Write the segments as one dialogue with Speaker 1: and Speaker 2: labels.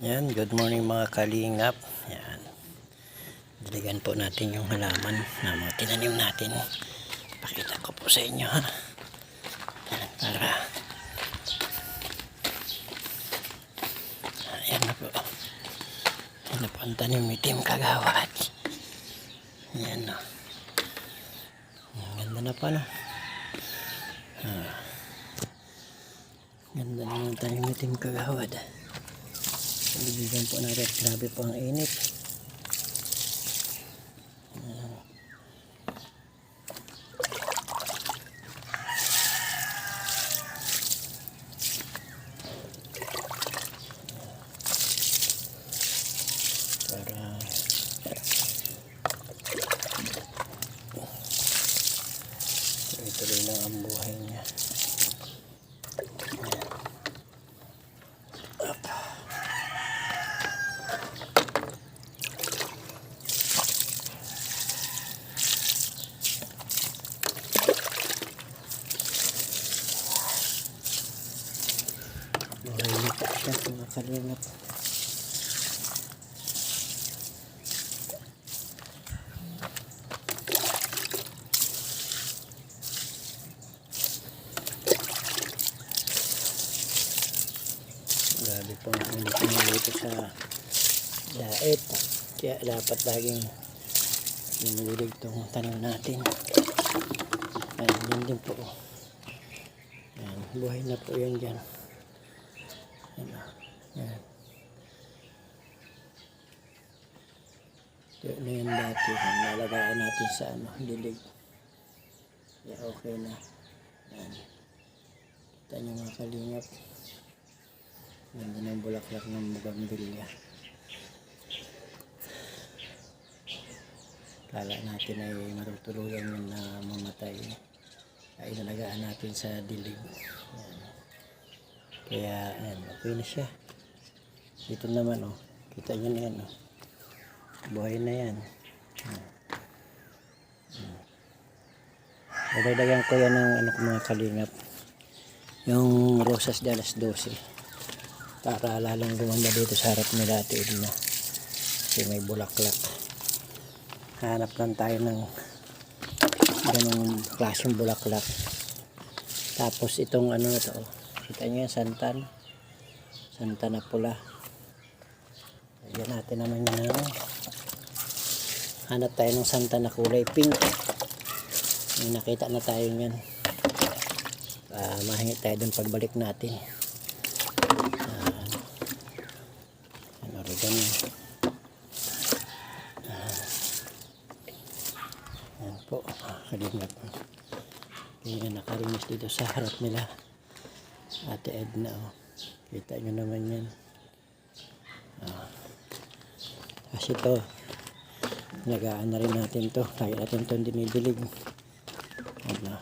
Speaker 1: Yan, good morning mga kalingap. Yan. Diligan po natin yung halaman na mga tinanim natin. Pakita ko po sa inyo ha. Yan, para ayan na po. Ayan na po ang tanim itim kagawad. Yan no. Ang ganda na pa no. Ganda na yung tanim itim kagawad. Diligan po natin. Grabe po ang init. Para tuloy lang ang buhay niya. Buhay niya po siya mga kalingap. Grabe po ang init niya dito sa daet. Kaya dapat laging inulig itong tanim natin. Ayan, yun din po. Ayan, buhay na po yan dyan. Ayan. Ayan. Ito na yan dati. Nalagaan natin sa dilig. Kaya okay na. Ayan. Kita nyo mga kalingap. Ganda ng bulaklak ng bougainvillea. Kala natin ay matutuluyan yun na mamatay. Ay inalagaan natin sa dilig. Ayan. Kaya ayan, okay na siya. Dito naman oh. Kita nyo na yan oh. Buhay na yan. Dadagdagan ko yan ng mga kalingap. Yung rosas de alas 12. Para lalong gumanda dito sa harap nila Ate Edna. Kasi may bulaklak. Hanap lang tayo ng ganong klaseng bulaklak. Tapos itong ito. Kita nyo yan, santan. Santan na pula. Ayan natin naman yun. Hanap tayo ng santan na kulay pink. May nakita na tayo yan. Mahingi tayo dun pagbalik natin. Oregano. Yan po. Kalingap. Yan nakarinis dito sa harap nila. Ate Edna. Oh. Kita nyo naman yan. Kasi ito. Nagaan na rin natin to. Lagi natin itong dinidilig.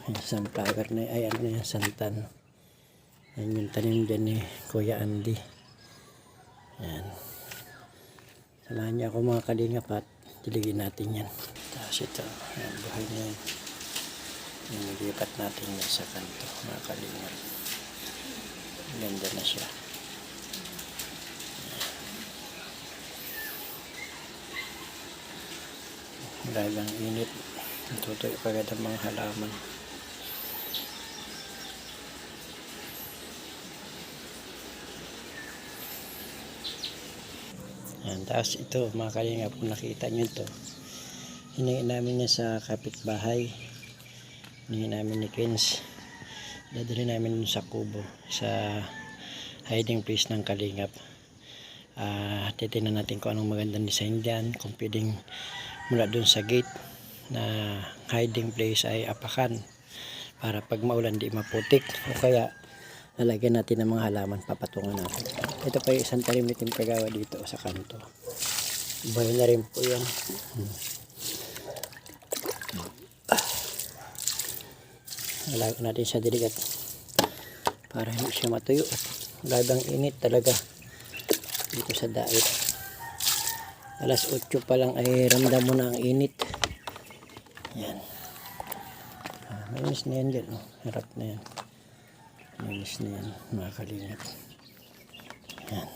Speaker 1: Yung sunflower na ay yung santan. Yan yung tanim dyan ni Kuya Andy. Yan. Samahan niya ako mga kalingap at diligin natin yan. Tapos ito. Yan, buhay na yan. Nilipat natin yan sa kanto mga kalingap. Ganda na siya. Dahil ang init, natutuyo kagad ang mga halaman. Yan, tapos ito mga kalingap, kung nakita nyo ito, hiningi namin niya sa kapitbahay. Hiningi namin ni Kins. Dadali namin sa kubo, sa hiding place ng kalingap. Titignan natin kung anong magandang design dyan, kung pwedeng mula dun sa gate na hiding place ay apakan para pag maulan di maputik, o kaya lalagyan natin ng mga halaman, papatungan natin. Ito pa yung isang talim itim kagawa dito sa kanto. Buhay na rin po yan. Lalagyan natin sa diligat para hindi siya matuyo. Labang init talaga dito sa daet. Alas 8 pa lang ay ramdam mo na ang init. Yan. Malinis na yan dyan. Oh. Harap na yan. Malinis na yan mga kalingap. Yan.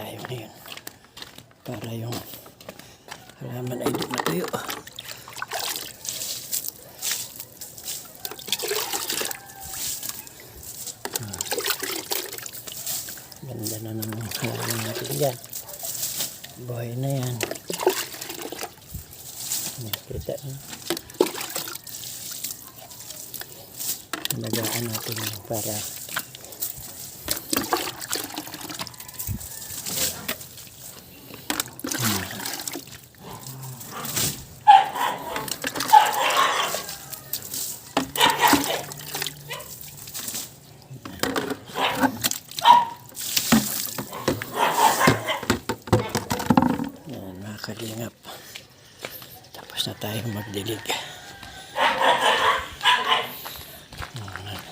Speaker 1: tayo ngayon para yung halaman ay di matuyo. Ganda na ng halaman natin dyan. Buhay na yan. Kita nyo. Halagaan natin para kalingap. Tapos na tayong magdilig.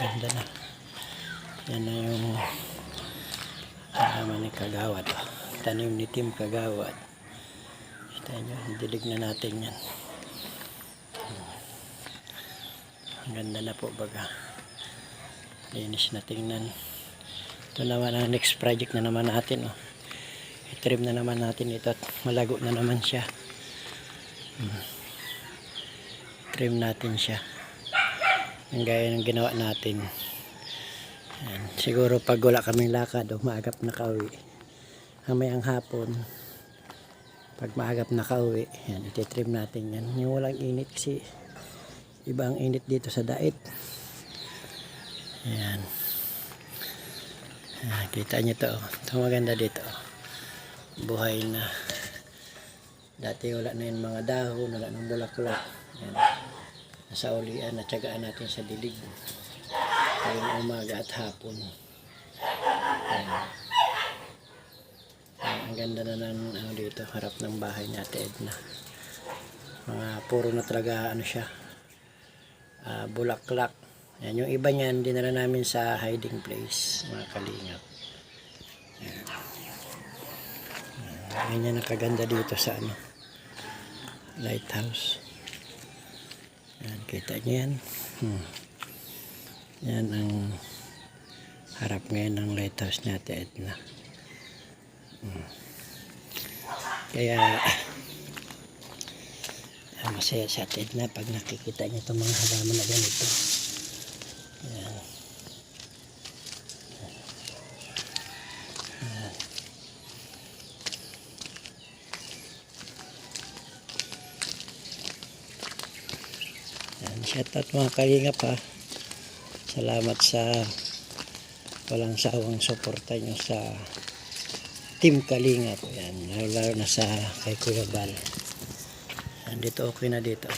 Speaker 1: Ganda na. Yan na yung halaman ni Kagawad. Tanim ni Team Kagawad. Kita nyo, dilig na natin yan. Ang ganda na po baga. Linis na tingnan. Ito naman ang next project na naman natin. I-trim na naman natin ito at malago na naman siya. Trim natin siya. Ang gaya ng ginawa natin. Yan. Siguro pag wala kaming lakad o maagap na kauwi. Mamayang hapon. Pag maagap na kauwi. Yan, ititrim natin yan. Yung walang init kasi iba ang init dito sa dait. Yan. Kita nyo to. Ito maganda dito. Buhay na. Dati wala na yung mga dahon, wala ng bulaklak. Yan. Nasa ulian, natsagaan natin sa dilig. Kaya umaga at hapon. Yan. Ang ganda na ng dito, harap ng bahay ni Ate Edna. Puro na talaga siya. Bulaklak. Yan, yung iba niyan, dinala namin sa hiding place, mga kalingap. Yan. Ganyan ang kaganda dito sa lighthouse. Yan, kita nyo yan. Yan ang harap ngayon ng lighthouse ni Ate Edna. Kaya masaya si Ate Edna pag nakikita niya itong mga halaman na ganito. Yan. Shout out mga kalingap ha. Salamat sa walang sawang suporta nyo sa Team Kalingap. Yan, lalo na sa kay Kuya Bal. Yan, dito okay na dito.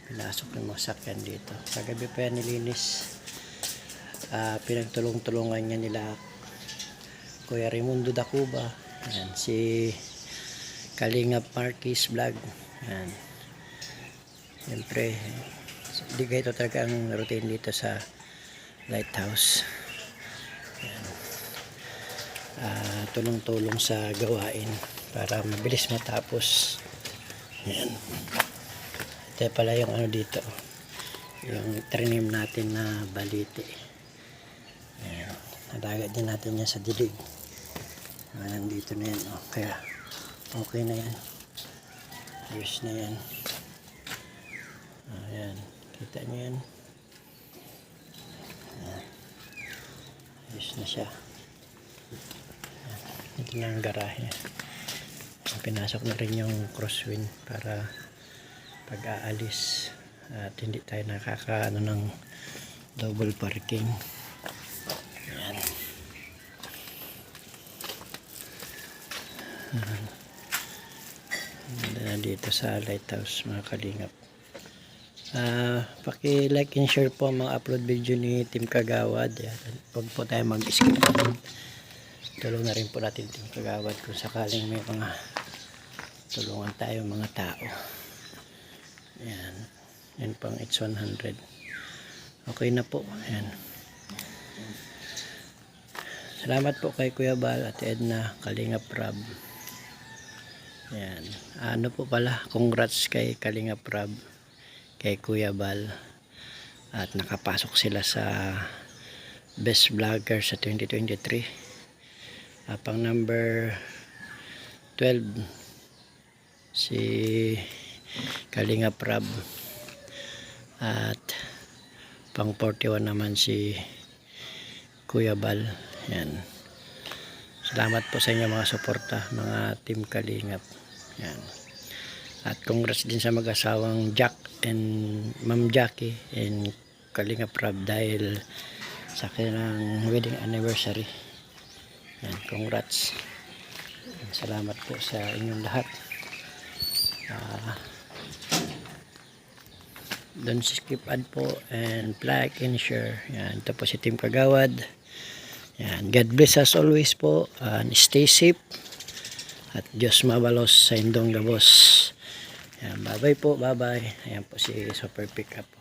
Speaker 1: Pinasok ng mga sakyan dito. Kagabi pa yan nilinis. Pinagtulong-tulungan niya nila Kuya Raimundo Dacuba. Yan, si Kalingap Marquis Vlog. Yan. Siyempre, di ito talaga ang routine dito sa lighthouse. Yan. Tulong-tulong sa gawain para mabilis matapos. Yan. Ito pala yung dito, yung trinim natin na baliti. Yan. Nadagat din natin yan sa dilig. Nandito na yan. Kaya okay na yan. Ayos na yan. Ayan, kita nyo yan. Ayos na siya. Ito na ang garahe. Pinasok na rin yung crosswind para pag-aalis at hindi tayo nakakaano ng double parking. Ayan. Ganda na dito sa lighthouse mga kalingap. Paki-like and share po ang mga upload video ni Team Kagawad. Huwag po tayo mag-skip. Tulong na rin po natin Team Kagawad kung sakaling may mga tulungan tayo mga tao. Yan. Yan pang it's 100. Okay na po. Yan. Salamat po kay Kuya Bal at Edna, Kalingap Rab. Yan. Ano po pala, congrats kay Kalingap Rab, kay Kuya Bal, at nakapasok sila sa Best Vlogger sa 2023. Pang number 12 si Kalinga Prab, at pang 41 naman si Kuya Bal. Yan. Salamat po sa inyo mga suporta, mga team Kalingap. Yan. At congrats din sa mag-asawang Jack and Ma'am Jackie and Kalinga Prab dahil sa kanilang wedding anniversary. Yan, congrats. Salamat po sa inyong lahat. Don't skip ad po and like and share. Yan, ito po si Team Kagawad. Yan, God bless us always po and stay safe at Diyos mabalos sa indong gabos. Yan, bye bye po, bye bye. Ayan po si Super Pickup.